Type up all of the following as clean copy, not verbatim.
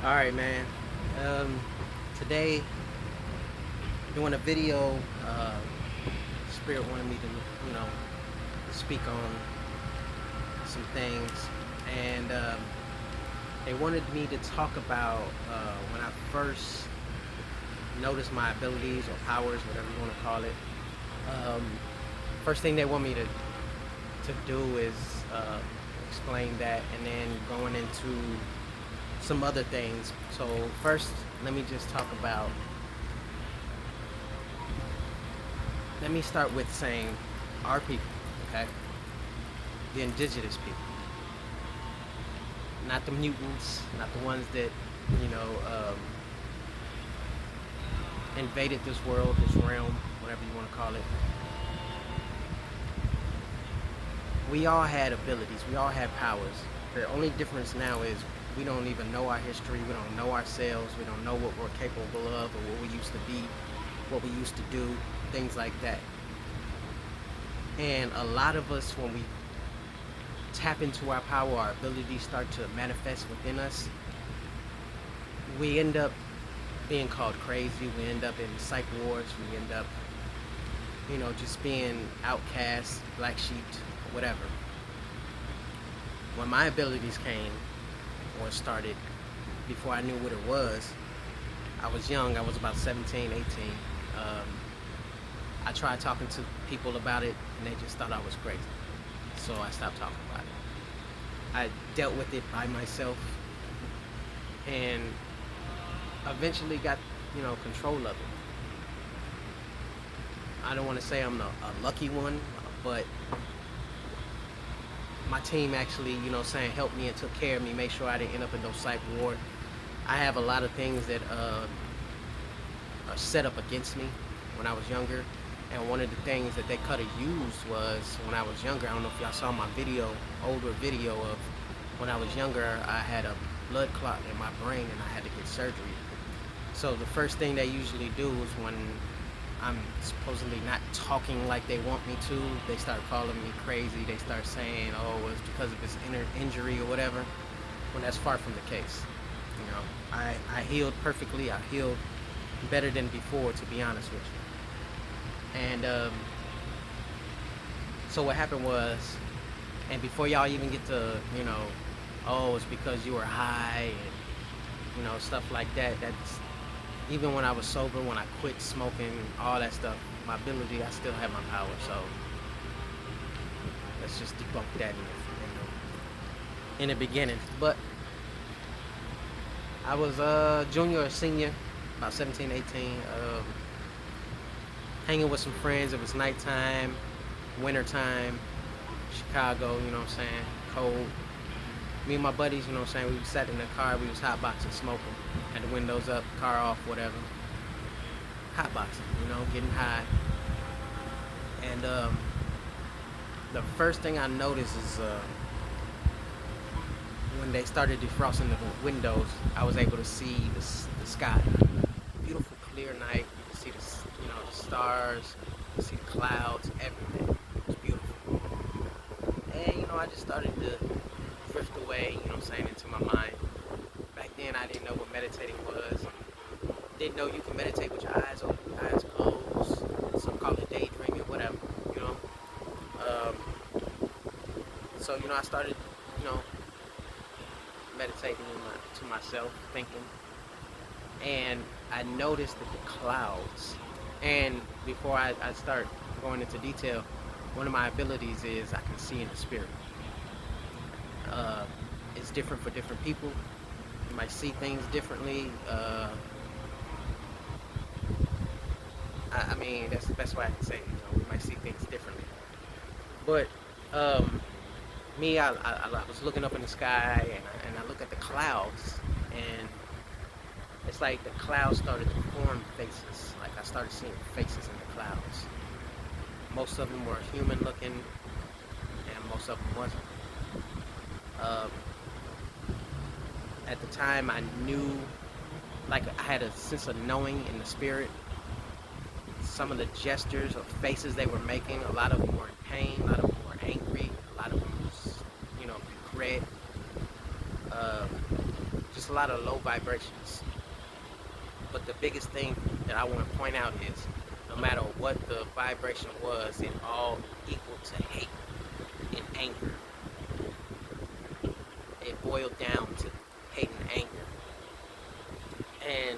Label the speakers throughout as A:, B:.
A: All right, man. Today, doing a video. Spirit wanted me to, speak on some things, and they wanted me to talk about when I first noticed my abilities or powers, whatever you want to call it. Um, First thing they want me to do is explain that, and then going into some other things. So first, let me just talk about. Let me start with saying our people, okay? The indigenous people, not the mutants, not the ones that you know invaded this world, this realm, whatever you want to call it. We all had abilities. We all had powers. The only difference now is we don't even know our history. We don't know ourselves. We don't know what we're capable of or what we used to be, what we used to do, things like that. And a lot of us, when we tap into our power, our abilities start to manifest within us, we end up being called crazy. We end up in psych wards. We end up, just being outcasts, black sheep, whatever. When my abilities came or started, before I knew what it was, I was young. I was about 17, 18. Um, I tried talking to people about it, and they just thought I was crazy. So I stopped talking about it. I dealt with it by myself, and eventually got, control of it. I don't want to say I'm a lucky one, but my team actually, helped me and took care of me, made sure I didn't end up in no psych ward. I have a lot of things that are set up against me when I was younger. And one of the things that they could have used was when I was younger. I don't know if y'all saw my older video of when I was younger, I had a blood clot in my brain and I had to get surgery. So the first thing they usually do is when I'm supposedly not talking like they want me to, they start calling me crazy. They start saying, oh, it's because of his injury or whatever, when that's far from the case. I healed perfectly. I healed better than before, to be honest with you. And so what happened was, and before y'all even get to, oh, it's because you were high and, stuff like that, that's, even when I was sober, when I quit smoking, all that stuff, my ability, I still have my power. So let's just debunk that in the beginning. But I was a junior or senior, about 17, 18, hanging with some friends. It was nighttime, wintertime, Chicago, cold. Me and my buddies, we sat in the car, we was hotboxing, smoking, had the windows up, car off, whatever. Hotboxing, getting high. And the first thing I noticed is when they started defrosting the windows, I was able to see the sky. Beautiful, clear night. You can see the stars, you can see the clouds, everything. It was beautiful. And I just started to drift away, into my mind. Back then, I didn't know what meditating was. Didn't know you can meditate with your eyes open, your eyes closed. Some call it daydreaming, whatever, you know. Um, so, I started, meditating to myself, thinking. And I noticed that the clouds, and before I start going into detail, one of my abilities is I can see in the spirit. It's different for different people. You might see things differently. I mean, that's the best way I can say it. We might see things differently. But me, I was looking up in the sky, and I look at the clouds, and it's like the clouds started to form faces. Like I started seeing faces in the clouds. Most of them were human looking, and most of them wasn't. Um, at the time, I knew, like I had a sense of knowing in the spirit. Some of the gestures or faces they were making, a lot of them were in pain, a lot of them were angry, a lot of them was, regret. a lot of low vibrations. But the biggest thing that I want to point out is, no matter what the vibration was, it all equaled to hate and anger. It boiled down to hate and anger. And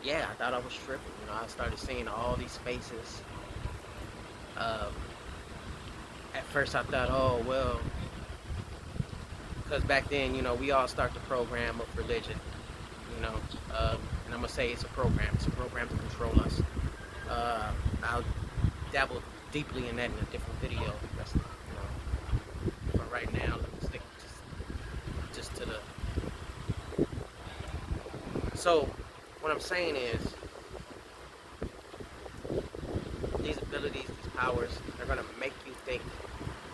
A: yeah, I thought I was tripping. I started seeing all these faces. At first I thought, oh, well, because back then, we all start the program of religion, and I'm going to say it's a program. It's a program to control us. I'll dabble deeply in that in a different video. That's, for right now, let me stick just to the... So, what I'm saying is, these abilities, these powers, they're going to make you think,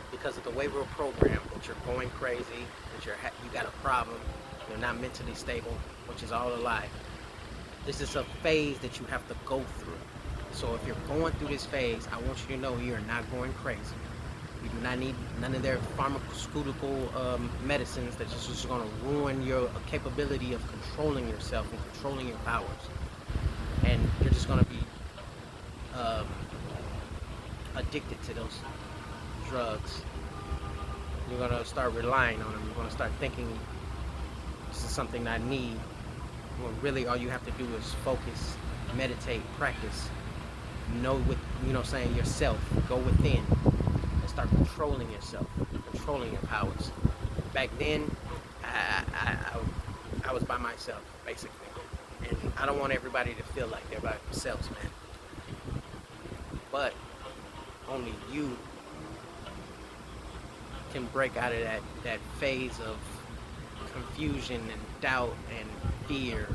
A: because of the way we're programmed, that you're going crazy, that you got a problem, you're not mentally stable, which is all a lie. This is a phase that you have to go through. So if you're going through this phase, I want you to know you're not going crazy. You do not need none of their pharmaceutical medicines that just going to ruin your capability of controlling yourself and controlling your powers. And you're just going to be addicted to those drugs. You're going to start relying on them. You're going to start thinking, this is something I need. When really all you have to do is focus, meditate, practice. Know yourself. Go within and start controlling yourself, controlling your powers. Back then, I was by myself, basically. And I don't want everybody to feel like they're by themselves, man. But only you can break out of that phase of confusion and doubt and fear.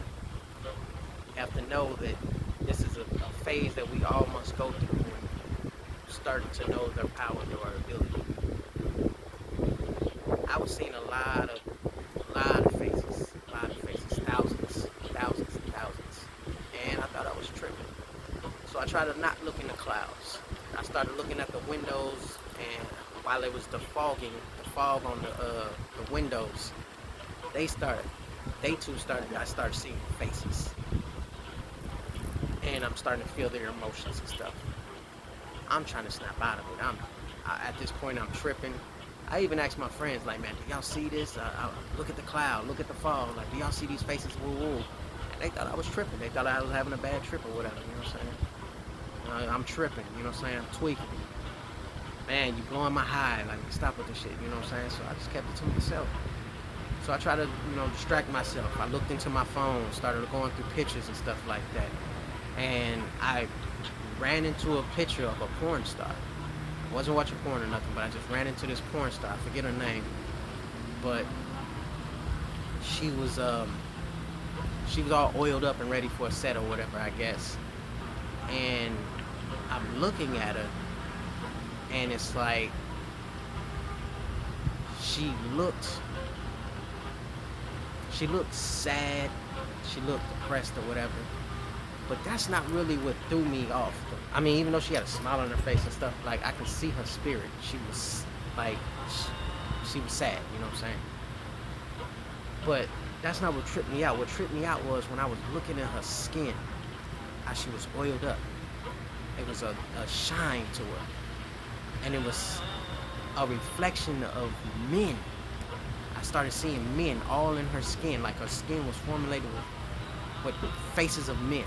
A: You have to know that this is a phase that we all must go through when starting to know their power and their ability. I was seeing a lot of faces, thousands, and thousands. And I thought I was tripping. So I tried to not look in the clouds. I started looking at the windows, and while it was the fog on the windows, I started seeing faces. And I'm starting to feel their emotions and stuff. I'm trying to snap out of it. At this point, I'm tripping. I even asked my friends, like, man, do y'all see this? Look at the cloud, look at the fog. Like, do y'all see these faces? Woo woo. And they thought I was tripping. They thought I was having a bad trip or whatever. You know what I'm saying? I'm tripping. You know what I'm saying? I'm tweaking. Man, you blowing my high. Like, stop with this shit. You know what I'm saying? So I just kept it to myself. So I tried to, distract myself. I looked into my phone, started going through pictures and stuff like that. And I ran into a picture of a porn star. I wasn't watching porn or nothing, but I just ran into this porn star. I forget her name. But she was all oiled up and ready for a set or whatever, I guess. And I'm looking at her, and it's like, she looked sad, she looked depressed or whatever, but that's not really what threw me off. I mean, even though she had a smile on her face and stuff, like, I could see her spirit. She was like, she was sad, you know what I'm saying? But that's not what tripped me out. What tripped me out was when I was looking at her skin, how she was oiled up. It was a shine to her, and it was a reflection of men. I started seeing men all in her skin, like her skin was formulated with faces of men.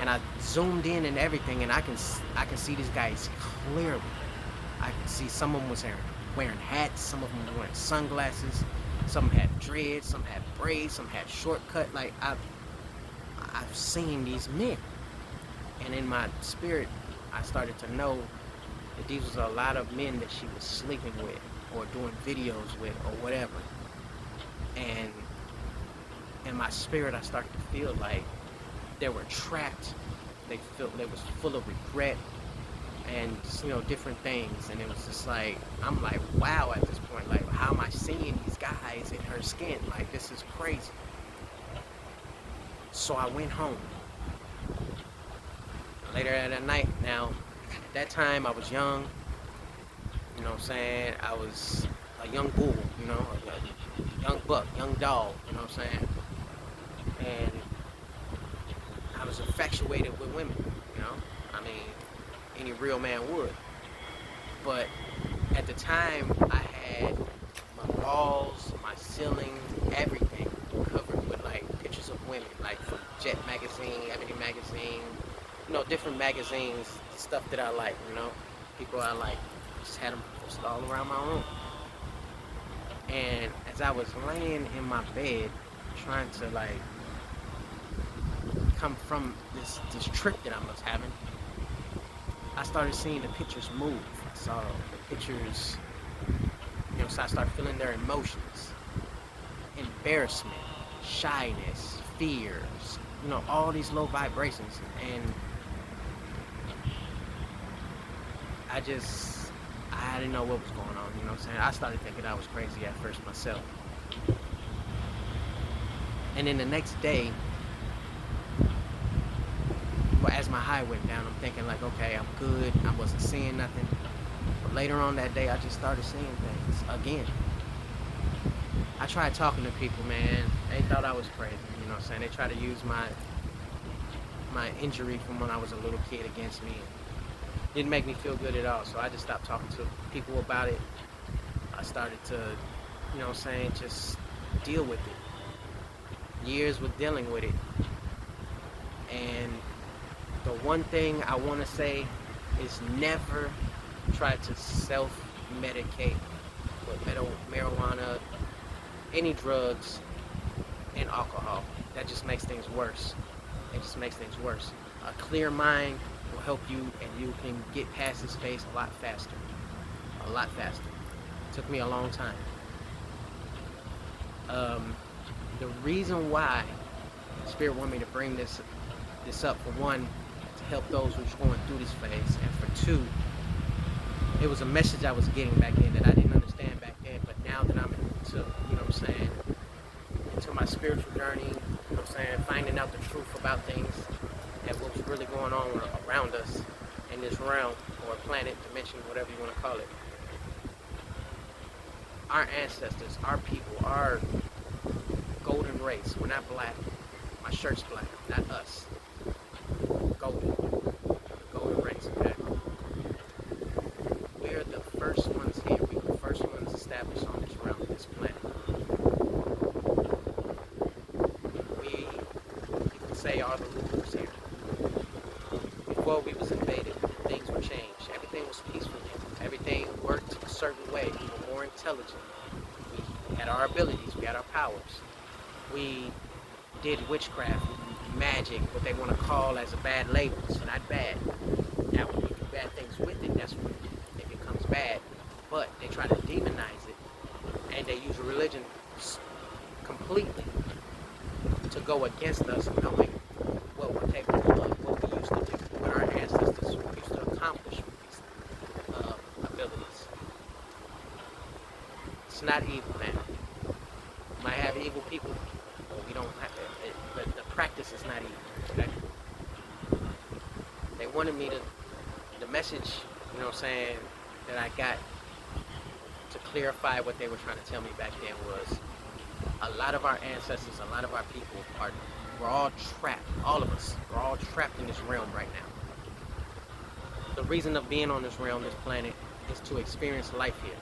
A: And I zoomed in and everything, and I can see these guys clearly. I can see some of them was wearing hats, some of them were wearing sunglasses, some had dreads, some had braids, some had shortcut. Like, I've seen these men, and in my spirit, I started to know that these was a lot of men that she was sleeping with, or doing videos with, or whatever. And in my spirit, I started to feel like they were trapped. They was full of regret and different things. And it was just like, I'm like, wow, at this point, like, how am I seeing these guys in her skin? Like, this is crazy. So I went home. Later that night, now, at that time I was young, you know what I'm saying? I was a young bull, young buck, young dog, you know what I'm saying? And I was infatuated with women, you know? I mean, any real man would. But at the time, I had my walls, my ceiling, everything covered with like pictures of women, like from Jet magazine, Ebony magazine, you know, different magazines, stuff that I like, you know, people I like. Just had them posted all around my room. And as I was laying in my bed, trying to like come from this trip that I was having, I started seeing the pictures move. I saw the pictures, you know, so I started feeling their emotions, embarrassment, shyness, fears, you know, all these low vibrations. And I didn't know what was going on, you know what I'm saying? I started thinking I was crazy at first myself. And then the next day, well, as my high went down, I'm thinking like, okay, I'm good. I wasn't seeing nothing. But later on that day, I just started seeing things again. I tried talking to people, man. They thought I was crazy, you know what I'm saying? They tried to use my injury from when I was a little kid against me. It didn't make me feel good at all, so I just stopped talking to people about it. I started to, you know what I'm saying, just deal with it. Years with dealing with it. And the one thing I want to say is never try to self-medicate with marijuana, any drugs, and alcohol. That just makes things worse. It just makes things worse. A clear mind will help you, and you can get past this phase a lot faster. A lot faster. It took me a long time. The reason why Spirit wanted me to bring this up, for one, to help those who's going through this phase, and for two, it was a message I was getting back then that I didn't understand back then, but now that I'm into, you know what I'm saying, into my spiritual journey, you know what I'm saying, finding out the truth about things and what's really going on around us in this realm, or planet, dimension, whatever you want to call it. Our ancestors, our people, our golden race, we're not black. My shirt's black, not us. Golden. The golden race, okay? We're the first ones here. We're the first ones established on this realm, this planet. We, you can say, are the rulers here. Before we was invaded, things were changed. Everything was peaceful. Everything worked a certain way. We were more intelligent. We had our abilities. We had our powers. We did witchcraft, magic, what they want to call as a bad label. It's not bad. Now, when you do bad things with it, that's when it becomes bad. But they try to demonize it, and they use religion completely to go against us, knowing what we're capable of, what we used to do, what our ancestors used to accomplish with these abilities. It's not evil, man. We might have evil people, but we don't have it, but the practice is not evil, okay? They wanted me to, the message, you know what I'm saying, that I got to clarify what they were trying to tell me back then was a lot of our ancestors, a lot of our people we're all trapped, all of us, we're all trapped in this realm right now. The reason of being on this realm, this planet, is to experience life here.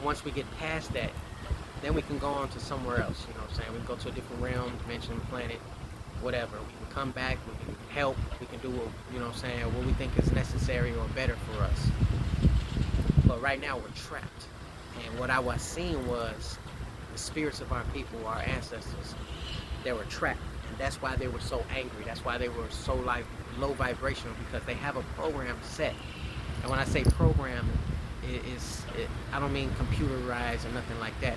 A: Once we get past that, then we can go on to somewhere else, you know what I'm saying? We can go to a different realm, dimension, planet, whatever. We can come back, we can help, we can do, you know what I'm saying, what we think is necessary or better for us. But right now we're trapped. And what I was seeing was the spirits of our people, our ancestors, they were trapped. And that's why they were so angry. That's why they were so like low vibrational, because they have a program set. And when I say program, I don't mean computerized or nothing like that.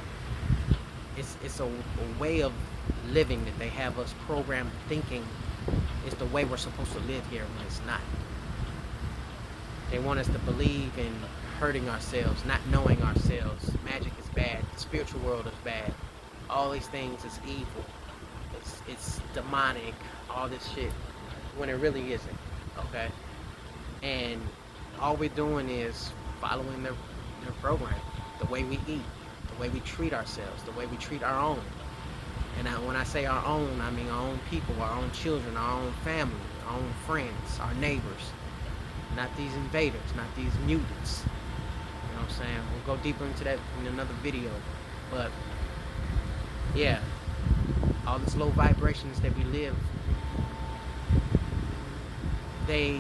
A: It's a way of living that they have us programmed thinking is the way we're supposed to live here when it's not. They want us to believe in hurting ourselves, not knowing ourselves. Magic is bad. The spiritual world is bad. All these things is evil. It's demonic. All this shit, when it really isn't. Okay? And all we're doing is following their program. the way we eat, the way we treat ourselves, the way we treat our own. And when I say our own, I mean our own people, our own children, our own family, our own friends, our neighbors. Not these invaders, not these mutants. You know what I'm saying? We'll go deeper into that in another video. But yeah, all these low vibrations that we live, they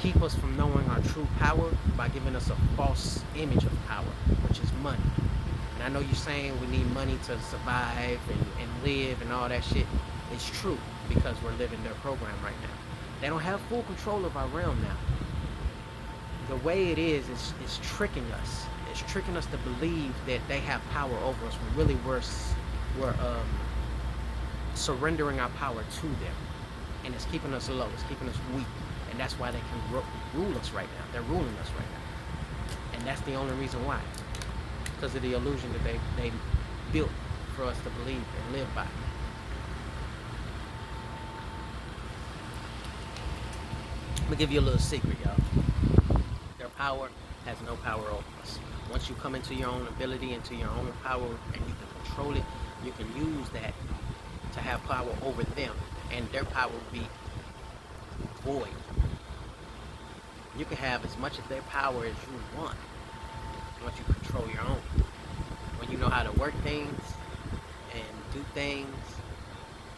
A: keep us from knowing our true power by giving us a false image of power, which is money. And I know you're saying we need money to survive and live and all that shit. It's true, because we're living their program right now. They don't have full control of our realm now. The way it is tricking us. It's tricking us to believe that they have power over us when really we're surrendering our power to them. And it's keeping us low, it's keeping us weak. And that's why they can rule us right now. They're ruling us right now. And that's the only reason why. Because of the illusion that they built for us to believe and live by. I'm gonna give you a little secret, y'all. Their power has no power over us. Once you come into your own ability, into your own power, and you can control it, you can use that to have power over them, and their power will be void. You can have as much of their power as you want once you control your own. When you know how to work things and do things,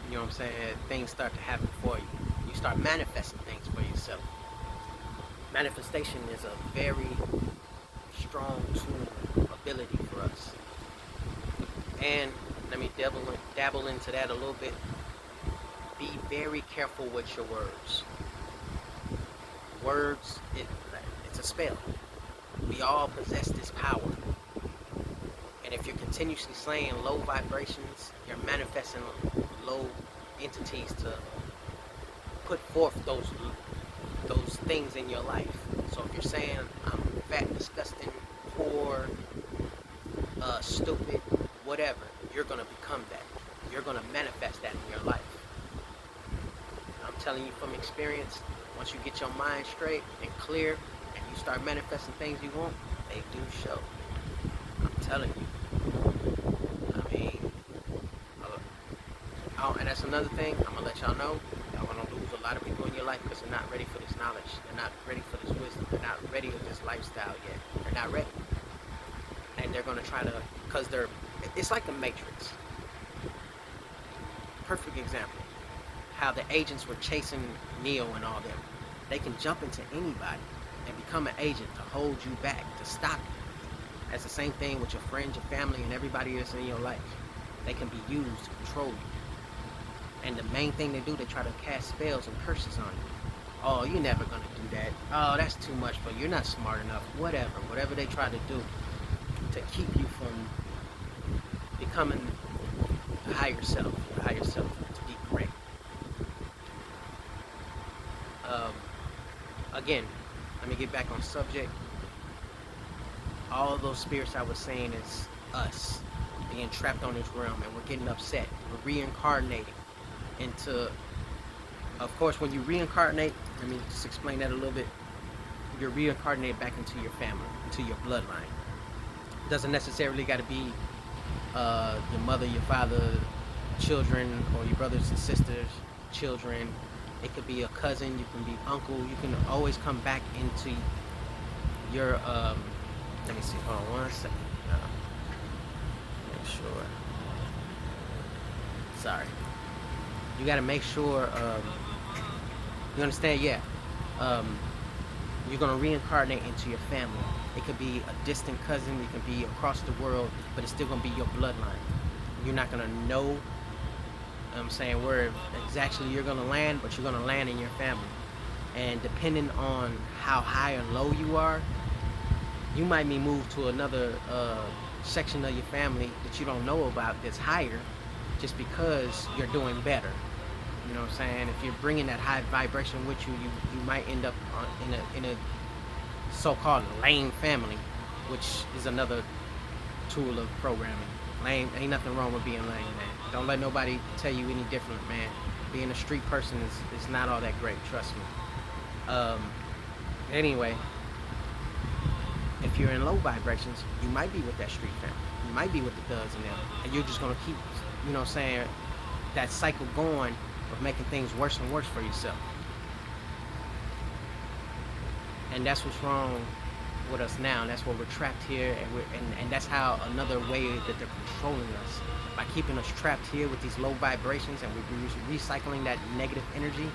A: you know what I'm saying, things start to happen for you. You start manifesting things for yourself. Manifestation is a very strong tool, ability for us. And let me dabble into that a little bit. Be very careful with your words. Words, it's a spell. We all possess this power. And if you're continuously saying low vibrations, you're manifesting low entities to put forth those things in your life. So if you're saying I'm fat, disgusting, poor, stupid, whatever, you're going to become that. You're going to manifest that in your life. I'm telling you from experience, once you get your mind straight and clear and you start manifesting things you want, they do show. I'm telling you. I mean, and that's another thing I'm going to let y'all know. Y'all going to lose a lot of people in your life because they're not ready for this knowledge. They're not ready for this wisdom. They're not ready with this lifestyle yet. They're not ready. And they're going to try to, because it's like the Matrix. Perfect example. How the agents were chasing Neo and all them. They can jump into anybody and become an agent to hold you back, to stop you. That's the same thing with your friends, your family, and everybody that's in your life. They can be used to control you. And the main thing they do, they try to cast spells and curses on you. Oh, you're never going to do that. Oh, that's too much for you. You're not smart enough. Whatever they try to do to keep you from becoming a higher self, to be great. Again, let me get back on subject. All those spirits I was saying is us being trapped on this realm, and we're getting upset. We're reincarnating into, of course, when you reincarnate, let me just explain that a little bit. You're reincarnated back into your family, into your bloodline. It doesn't necessarily got to be your mother, your father, children, or your brothers and sisters, children. It could be a cousin, you can be uncle. You can always come back into your, let me see, hold on one second. Make sure. Sorry. You got to make sure, you understand? Yeah. You're going to reincarnate into your family. It could be a distant cousin, it could be across the world, but it's still going to be your bloodline. You're not going to know, I'm saying, where exactly you're going to land, but you're going to land in your family. And depending on how high or low you are, you might be moved to another section of your family that you don't know about that's higher, just because you're doing better. You know what I'm saying? If you're bringing that high vibration with you, you might end up in a so-called lame family, which is another tool of programming. Lame, ain't nothing wrong with being lame, man. Don't let nobody tell you any different, man. Being a street person is not all that great, trust me. Anyway, if if you're in low vibrations, you might be with that street family. You might be with the thugs and them. And you're just going to keep, saying, that cycle going of making things worse and worse for yourself. And that's what's wrong with us now. That's why we're trapped here, and that's how another way that they're controlling us, by keeping us trapped here with these low vibrations, and we're recycling that negative energy.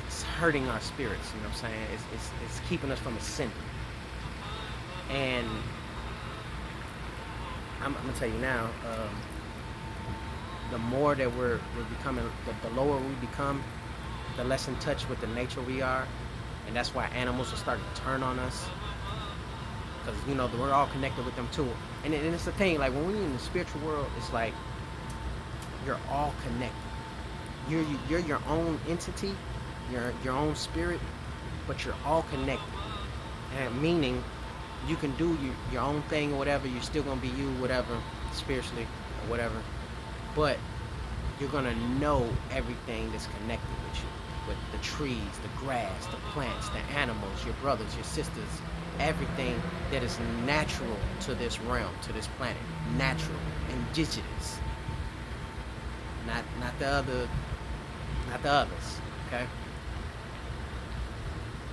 A: It's hurting our spirits. You know what I'm saying? It's keeping us from ascending. And I'm gonna tell you now, the more that we're becoming, the lower we become, the less in touch with the nature we are. And that's why animals are starting to turn on us, because we're all connected with them too. And it's the thing, like when we're in the spiritual world, it's like you're all connected. You're your own entity, you're your own spirit, but you're all connected. And meaning you can do your own thing or whatever. You're still gonna be you, whatever, spiritually or whatever. But you're gonna know everything that's connected with you. With the trees, the grass, the plants, the animals, your brothers, your sisters, everything that is natural to this realm, to this planet. Natural, indigenous. Not the others, okay?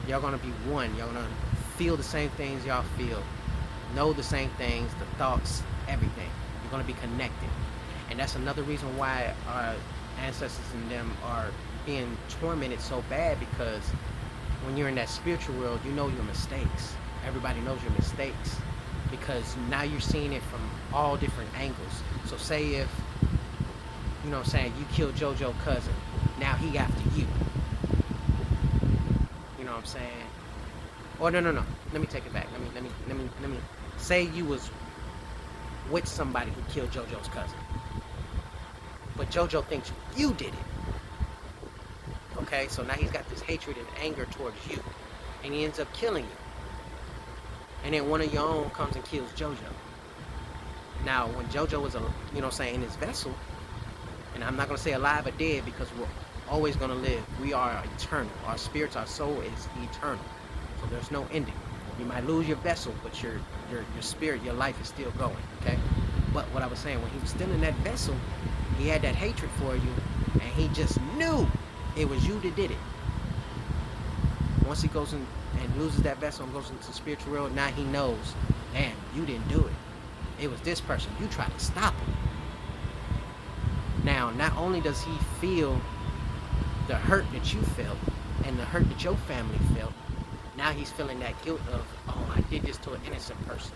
A: Y'all gonna be one. Y'all gonna feel the same things y'all feel, know the same things, the thoughts, everything. You're gonna be connected. And that's another reason why our ancestors and them are being tormented so bad, because when you're in that spiritual world, you know your mistakes. Everybody knows your mistakes, because now you're seeing it from all different angles. So say if, you killed JoJo's cousin, now he after you. You know what I'm saying? Or no. Let me take it back. Let me say you was with somebody who killed JoJo's cousin, but JoJo thinks you did it. Okay, so now he's got this hatred and anger towards you, and he ends up killing you. And then one of your own comes and kills JoJo. Now, when JoJo was, in his vessel, and I'm not going to say alive or dead, because we're always going to live. We are eternal. Our spirits, our soul is eternal. So there's no ending. You might lose your vessel, but your spirit, your life is still going, okay? But what I was saying, when he was still in that vessel, he had that hatred for you, and he just knew it was you that did it. Once he goes in and loses that vessel and goes into the spiritual world, now he knows, damn, you didn't do it. It was this person. You tried to stop him. Now, not only does he feel the hurt that you felt and the hurt that your family felt, now he's feeling that guilt of, oh, I did this to an innocent person.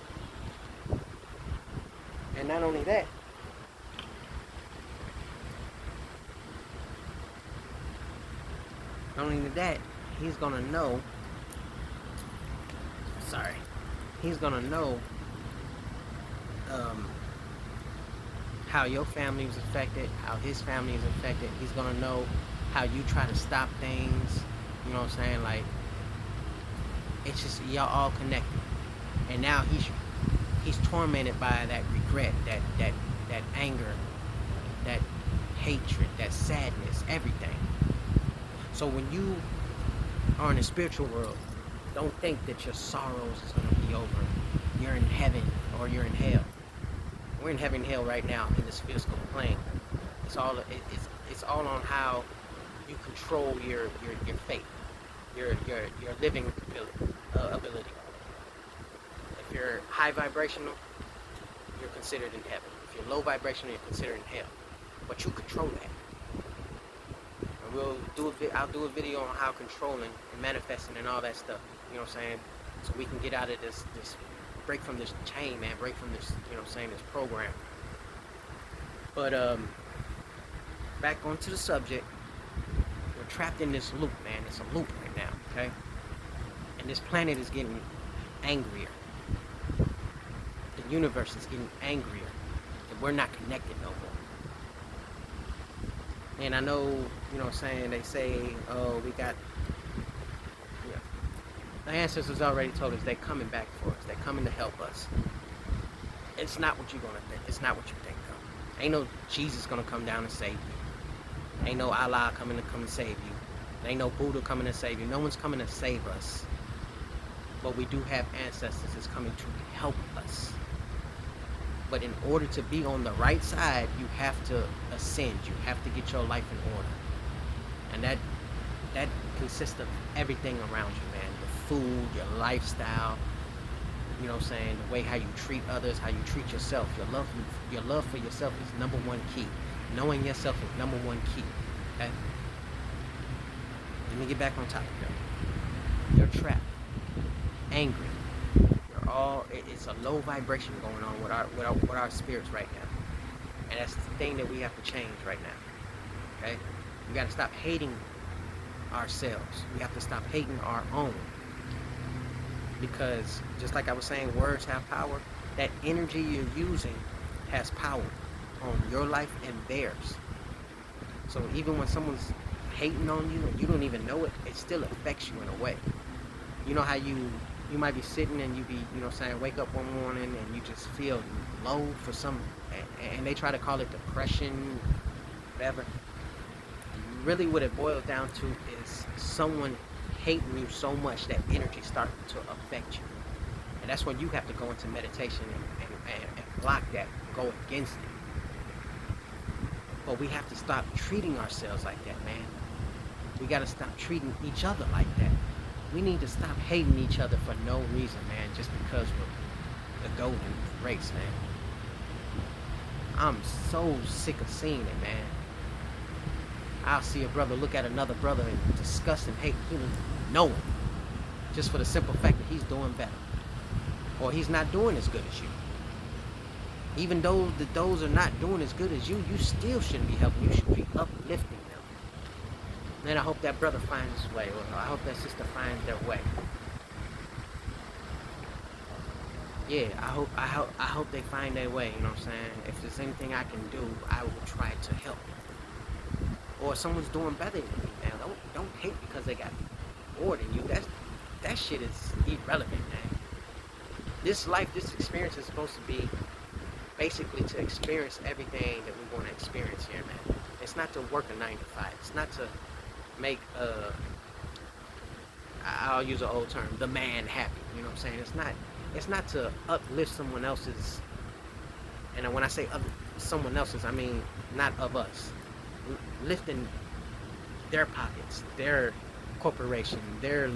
A: And not only that, he's gonna know, how your family was affected, how his family is affected. He's gonna know how you try to stop things. You know what I'm saying? Like, it's just, y'all all connected. And now he's tormented by that regret, that anger, that hatred, that sadness, everything. So when you are in the spiritual world, don't think that your sorrows is going to be over. You're in heaven or you're in hell. We're in heaven and hell right now in this physical plane. It's all on how you control your fate, your living ability. If you're high vibrational, you're considered in heaven. If you're low vibrational, you're considered in hell. But you control that. I'll do a video on how controlling and manifesting and all that stuff, you know what I'm saying? So we can get out of this break from this chain, man, break from this, you know what I'm saying, this program. But back onto the subject. We're trapped in this loop, man. It's a loop right now, okay? And this planet is getting angrier. The universe is getting angrier. And we're not connected no more. And I know, you know what I'm saying, they say, oh, we got, yeah. The ancestors already told us they're coming back for us. They're coming to help us. It's not what you're going to think. It's not what you think, though. Ain't no Jesus going to come down and save you. Ain't no Allah coming to come and save you. Ain't no Buddha coming to save you. No one's coming to save us. but we do have ancestors that's coming to help us. But in order to be on the right side, you have to ascend. You have to get your life in order. And that consists of everything around you, man. Your food, your lifestyle, you know what I'm saying, the way how you treat others, how you treat yourself. Your love for yourself is number one key. Knowing yourself is number one key. Okay? Let me get back on topic, though. You're trapped, angry. You're all. It's a low vibration going on with our spirits right now, and that's the thing that we have to change right now. Okay? We got to stop hating ourselves. We have to stop hating our own, because just like I was saying, words have power. That energy you're using has power on your life and theirs. So even when someone's hating on you and you don't even know it, it still affects you in a way. You know how you might be sitting and you be, you know what I'm saying, wake up one morning and you just feel low for some, and they try to call it depression, whatever. Really what it boils down to is someone hating you so much that energy starting to affect you. And that's when you have to go into meditation and block that, go against it. But we have to stop treating ourselves like that, man. We got to stop treating each other like that. We need to stop hating each other for no reason, man, just because we're the golden race, man. I'm so sick of seeing it, man. I'll see a brother look at another brother and disgust and hate him, know him, just for the simple fact that he's doing better, or he's not doing as good as you. Even though those are not doing as good as you, you still shouldn't be helping. You should be uplifting them. And I hope that brother finds his way, or I hope that sister finds their way. Yeah, I hope they find their way. You know what I'm saying? If there's anything I can do, I will try to help. Or someone's doing better than me, man. Don't hate because they got more than you. That shit is irrelevant, man. This life, this experience is supposed to be basically to experience everything that we want to experience here, man. It's not to work a 9 to 5. It's not to make I'll use an old term, the man happy. You know what I'm saying? It's not to uplift someone else's, and when I say someone else's, I mean not of us. Lifting their pockets, their corporation, their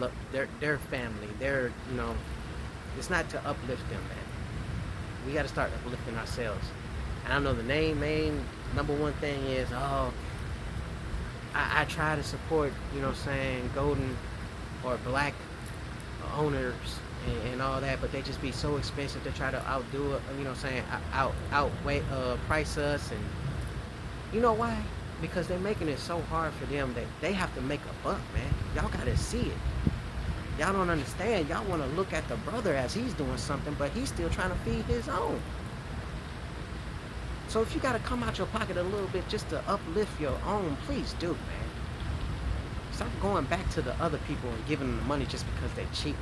A: family, their, you know, it's not to uplift them, man. We got to start uplifting ourselves. And I know the main number one thing is, I try to support, you know what I'm saying, golden or black owners and all that, but they just be so expensive to try to outdo it, you know what I'm saying, price us. And you know why? Because they're making it so hard for them that they have to make a buck, man. Y'all gotta see it. Y'all don't understand. Y'all want to look at the brother as he's doing something, but he's still trying to feed his own. So if you gotta come out your pocket a little bit just to uplift your own, please do, man. Stop going back to the other people and giving them the money just because they're cheap.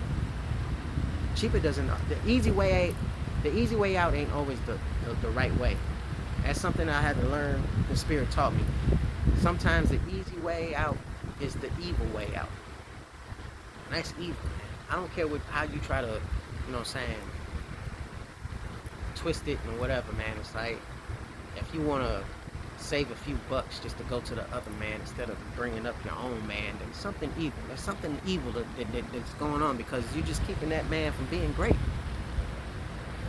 A: Cheaper doesn't. The easy way out ain't always the right way. That's something I had to learn. The Spirit taught me. Sometimes the easy way out is the evil way out. And that's evil, man. I don't care how you try to, you know what I'm saying, twist it and whatever, man. It's like, if you want to save a few bucks just to go to the other man instead of bringing up your own man, there's something evil. There's something evil that's going on, because you're just keeping that man from being great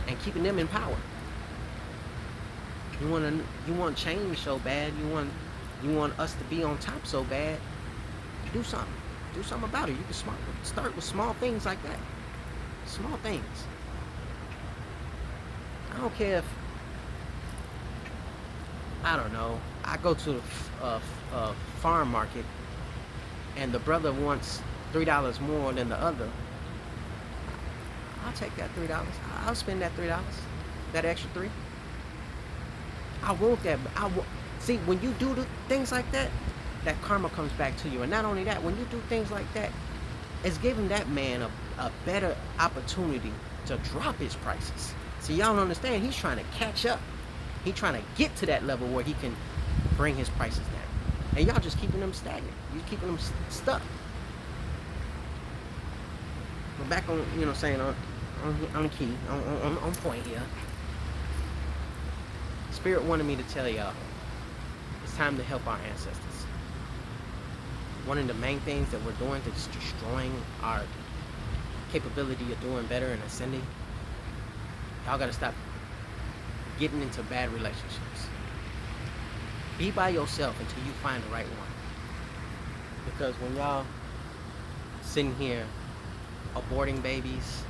A: and keeping them in power. You want change so bad. You want us to be on top so bad. Do something. Do something about it. You can start with small things like that. Small things. I don't care if, I don't know, I go to a farm market and the brother wants $3 more than the other. I'll take that $3. I'll spend that $3. That extra $3. I want that. See, when you do things like that, that karma comes back to you. And not only that, when you do things like that, it's giving that man a better opportunity to drop his prices. See, y'all don't understand. He's trying to catch up. He's trying to get to that level where he can bring his prices down. And y'all just keeping them stagnant. You're keeping them stuck. But back on, saying on key, on point here. Spirit wanted me to tell y'all, it's time to help our ancestors. One of the main things that we're doing is destroying our capability of doing better and ascending. Y'all gotta stop getting into bad relationships. Be by yourself until you find the right one. Because when y'all sitting here aborting babies,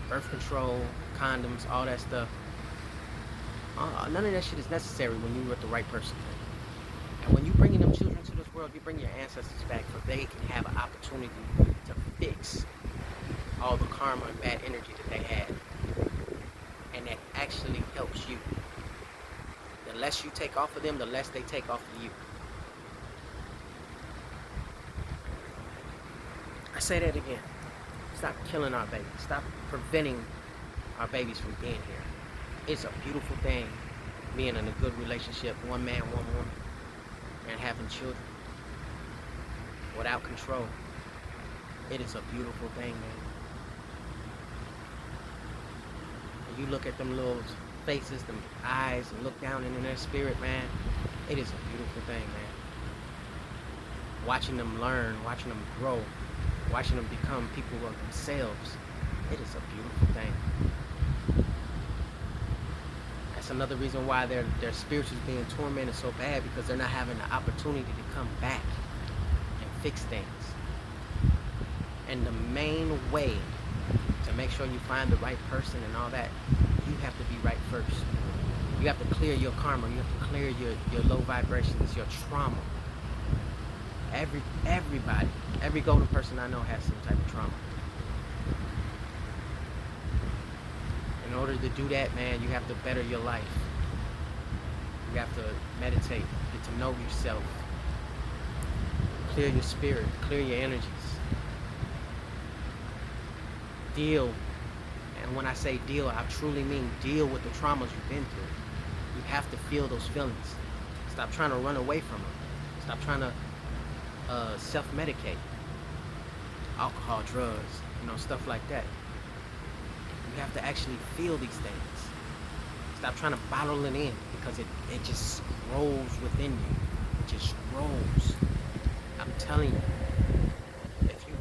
A: birth control, condoms, all that stuff, none of that shit is necessary when you're with the right person. And when you bringing them children to this world, you bring your ancestors back so they can have an opportunity to fix all the karma and bad energy that they had. And that actually helps you. The less you take off of them, the less they take off of you. I say that again. Stop killing our babies. Stop preventing our babies from being here. It's a beautiful thing being in a good relationship, one man, one woman, and having children without control. It is a beautiful thing, man. And you look at them little faces, them eyes, and look down into their spirit, man. It is a beautiful thing, man. Watching them learn, watching them grow, watching them become people of themselves. It is a beautiful thing. That's another reason why their spirits is being tormented so bad, because they're not having the opportunity to come back and fix things. And the main way to make sure you find the right person and all that, you have to be right first. You have to clear your karma. You have to clear your low vibrations, your trauma. Everybody, every golden person I know has some type of trauma. In order to do that, man, you have to better your life. You have to meditate, get to know yourself, clear your spirit, clear your energies. Deal, and when I say deal, I truly mean deal with the traumas you've been through. You have to feel those feelings. Stop trying to run away from them. Stop trying to self-medicate. Alcohol, drugs, stuff like that. You have to actually feel these things. Stop trying to bottle it in, because it just grows within you. It just grows. I'm telling you. If you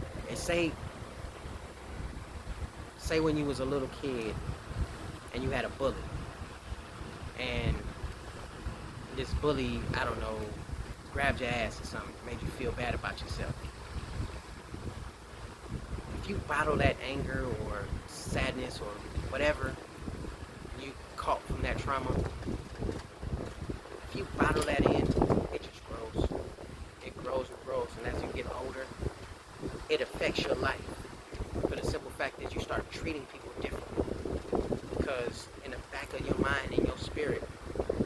A: say when you was a little kid and you had a bully, and this bully, I don't know, grabbed your ass or something, made you feel bad about yourself. If you bottle that anger or sadness or whatever you caught from that trauma, if you bottle that in, it just grows. It grows and grows, and as you get older, it affects your life. For the simple fact that you start treating people differently. Because in the back of your mind, in your spirit,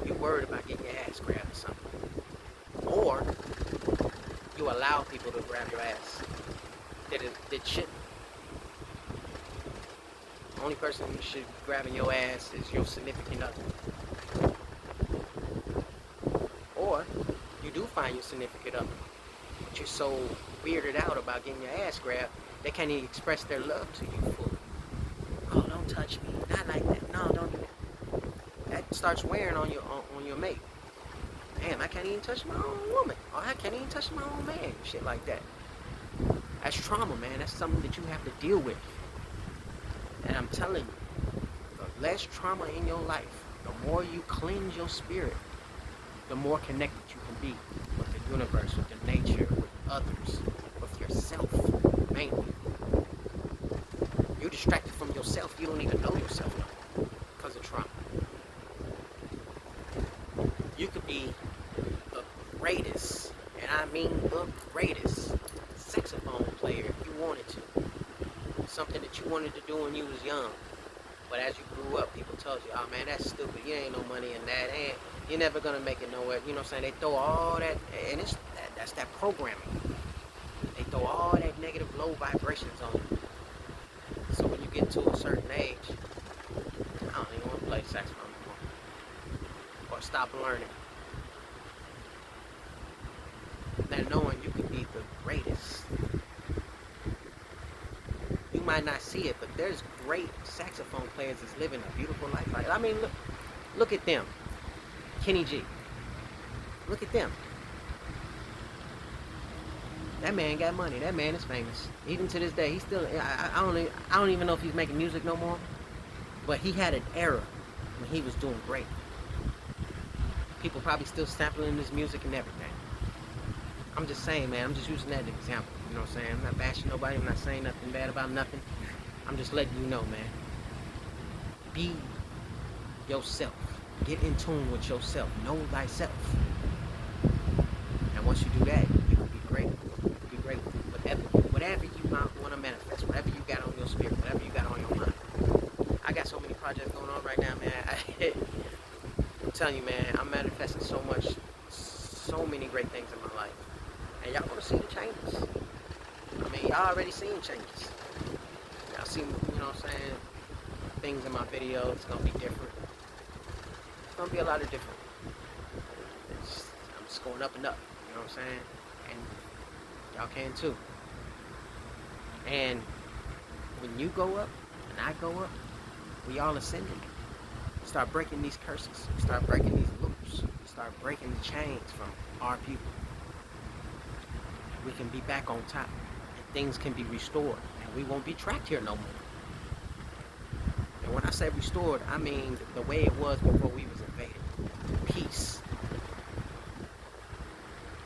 A: you're worried about getting your ass grabbed or something. Or you allow people to grab your ass that shouldn't. The only person who should be grabbing your ass is your significant other. Or you do find your significant other, but you're so weirded out about getting your ass grabbed, they can't even express their love to you fully. Oh, don't touch me. Not like that. No, don't do that. That starts wearing on your mate. Damn, I can't even touch my own woman. Or I can't even touch my own man. Shit like that. That's trauma, man. That's something that you have to deal with. And I'm telling you, the less trauma in your life, the more you cleanse your spirit, the more connected you can be with the universe, with the nature, with others, with yourself, mainly. You're distracted from yourself. You don't even know yourself no, because of trauma. You could be the greatest, and I mean the greatest, saxophone player if you wanted to. Something that you wanted to do when you was young. But as you grew up, people told you, oh man, that's stupid. You ain't no money in that. And you're never going to make it nowhere. You know what I'm saying? They throw all that, and that's that programming. They throw all that negative low vibrations on you. So when you get to a certain age, I don't even want to play saxophone anymore. Or stop learning. and knowing you could be the greatest. You might not see it, but there's great saxophone players that's living a beautiful life. I mean, look at them. Kenny G. Look at them. That man got money. That man is famous. Even to this day, he's still. I don't even know if he's making music no more. But he had an era when he was doing great. People probably still sampling his music and everything. I'm just saying, man. I'm just using that as an example. You know what I'm saying? I'm not bashing nobody. I'm not saying nothing bad about nothing. I'm just letting you know, man. Be yourself. Get in tune with yourself. Know thyself. And once you do that, you can be great. You can be great. Whatever you want to manifest, whatever you got on your spirit, whatever you got on your mind. I got so many projects going on right now, man. I'm telling you, man, I'm manifesting so many great things in my life. And y'all want to see the changes. I mean, y'all already seen changes. Y'all see, you know what I'm saying, things in my video. It's going to be different. It's going to be a lot of different. I'm just going up and up, you know what I'm saying? And y'all can too. And when you go up and I go up, we all ascending. Start breaking these curses. Start breaking these loops. Start breaking the chains from our people. We can be back on top. And things can be restored. And we won't be trapped here no more. And when I say restored, I mean the way it was before we was invaded. Peace.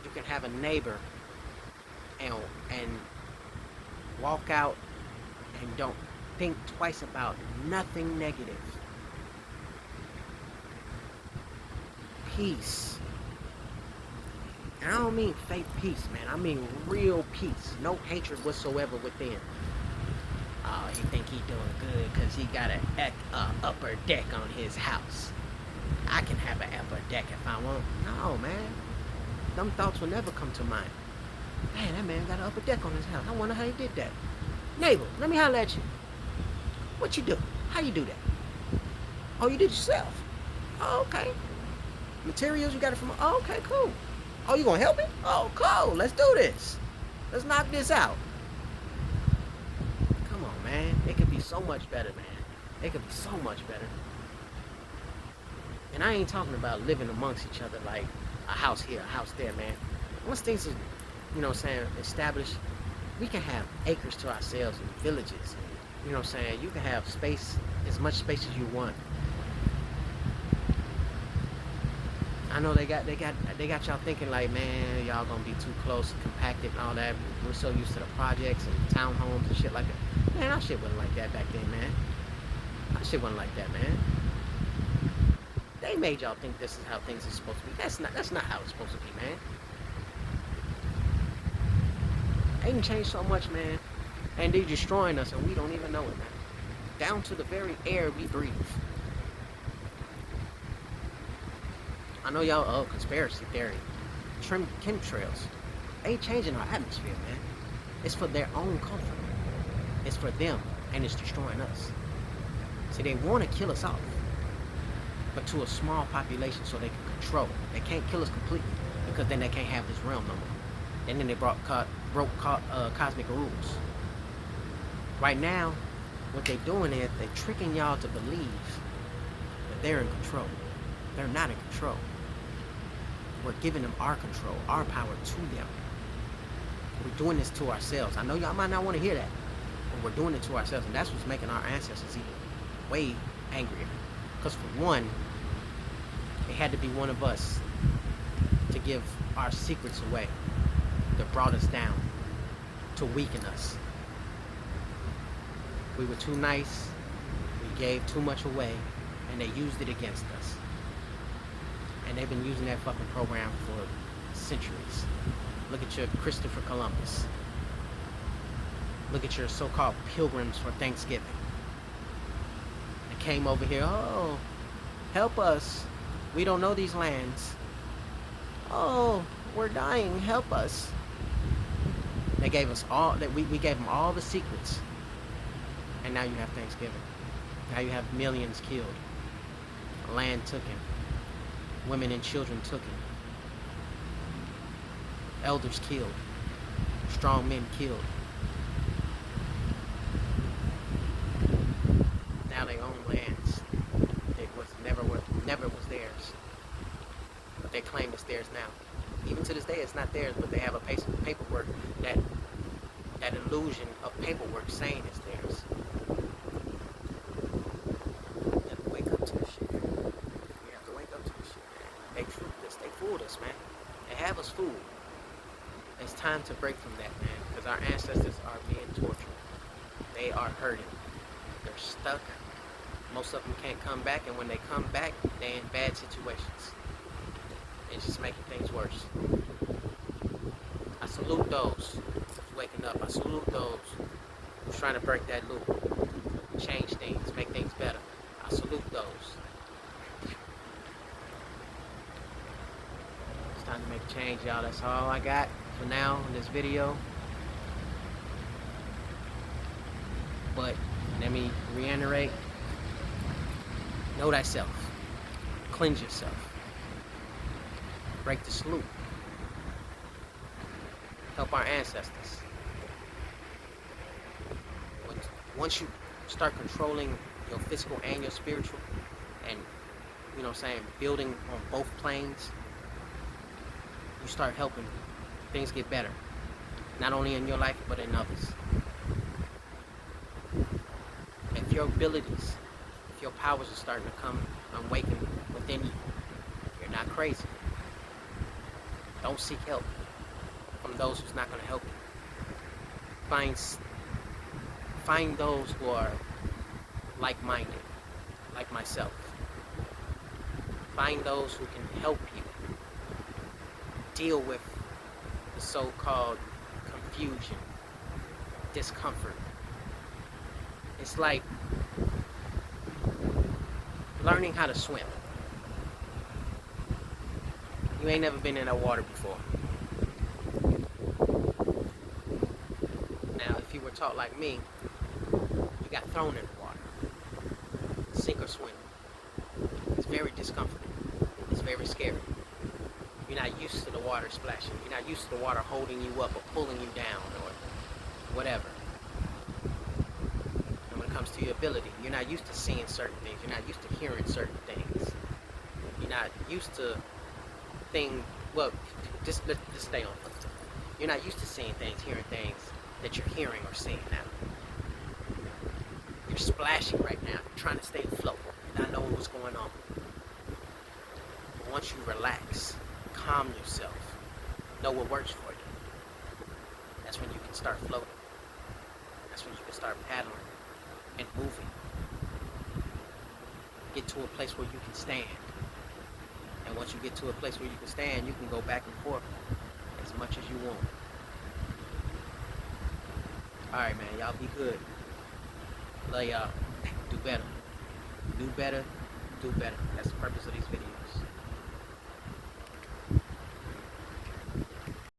A: You can have a neighbor and walk out and don't think twice about nothing negative. Peace. And I don't mean fake peace, man. I mean real peace. No hatred whatsoever within. Oh, he think he doing good because he got an upper deck on his house. I can have an upper deck if I want. No, man. Them thoughts will never come to mind. Man, that man got an upper deck on his house. I wonder how he did that. Neighbor, let me holler at you. What you do? How you do that? Oh, you did it yourself. Oh, okay. Materials, you got it from... Oh, okay, cool. Oh, you gonna help me? Oh, cool. Let's do this. Let's knock this out. Come on, man. It could be so much better, man. It could be so much better. And I ain't talking about living amongst each other like a house here, a house there, man. Once things are, you know what I'm saying, established, we can have acres to ourselves and villages. And, you know what I'm saying? You can have space, as much space as you want. I know they got y'all thinking like, man, y'all gonna be too close, compacted and all that. We're so used to the projects and townhomes and shit like that. Man, our shit wasn't like that back then, man. Our shit wasn't like that, man. They made y'all think this is how things are supposed to be. That's not how it's supposed to be, man. They done changed so much, man. And they're destroying us and we don't even know it, man. Down to the very air we breathe. I know y'all, conspiracy theory. Chemtrails. They ain't changing our atmosphere, man. It's for their own comfort. It's for them, and it's destroying us. See, they want to kill us off, but to a small population so they can control. They can't kill us completely, because then they can't have this realm no more. And then they broke cosmic rules. Right now, what they're doing is they're tricking y'all to believe that they're in control. They're not in control. We're giving them our control, our power to them. We're doing this to ourselves. I know y'all might not want to hear that, but we're doing it to ourselves, and that's what's making our ancestors even way angrier. Because for one, it had to be one of us to give our secrets away that brought us down, to weaken us. We were too nice, we gave too much away, and they used it against us. And they've been using that fucking program for centuries. Look at your Christopher Columbus. Look at your so-called pilgrims for Thanksgiving. They came over here, oh, help us. We don't know these lands. Oh, we're dying, help us. They gave us all, we gave them all the secrets. And now you have Thanksgiving. Now you have millions killed. Land taken. Women and children taken. elders killed, strong men killed. Now they own lands that never was theirs, but they claim it's theirs now. Even to this day, it's not theirs, but they have a piece of paperwork that illusion of paperwork saying it's theirs. You have to wake up to this shit. You have to wake up to this shit, man. They tricked us. They fooled us, man. They have us fooled. It's time to break from that, man, because our ancestors are being tortured. They are hurting. They're stuck. Most of them can't come back, and when they come back, they're in bad situations. It's just making things worse. I salute those who's waking up. I salute those who's trying to break that loop, change things, make things better. I salute those. It's time to make a change, y'all. That's all I got for now in this video. But let me reiterate. Know thyself. Cleanse yourself. Break this loop. Help our ancestors. Once you start controlling your physical and your spiritual, and building on both planes, you start helping things get better. Not only in your life, but in others. If your abilities, if your powers are starting to come awaken within you, you're not crazy. Don't seek help from those who's not going to help you. Find those who are like-minded, like myself. Find those who can help you deal with the so-called confusion, discomfort. It's like learning how to swim. You ain't never been in that water before. Now, if you were taught like me, you got thrown in the water. Sink or swim. It's very discomforting. It's very scary. You're not used to the water splashing. You're not used to the water holding you up or pulling you down or whatever. And when it comes to your ability, you're not used to seeing certain things. You're not used to hearing certain things. You're not used to just stay on. You're not used to seeing things, hearing things that you're hearing or seeing now. You're splashing right now, trying to stay afloat, not knowing what's going on. But once you relax, calm yourself, know what works for you, that's when you can start floating. That's when you can start paddling and moving. Get to a place where you can stand. And once you get to a place where you can stand, you can go back and forth as much as you want. Alright, man. Y'all be good. Love y'all. Do better. Do better. Do better. That's the purpose of these videos.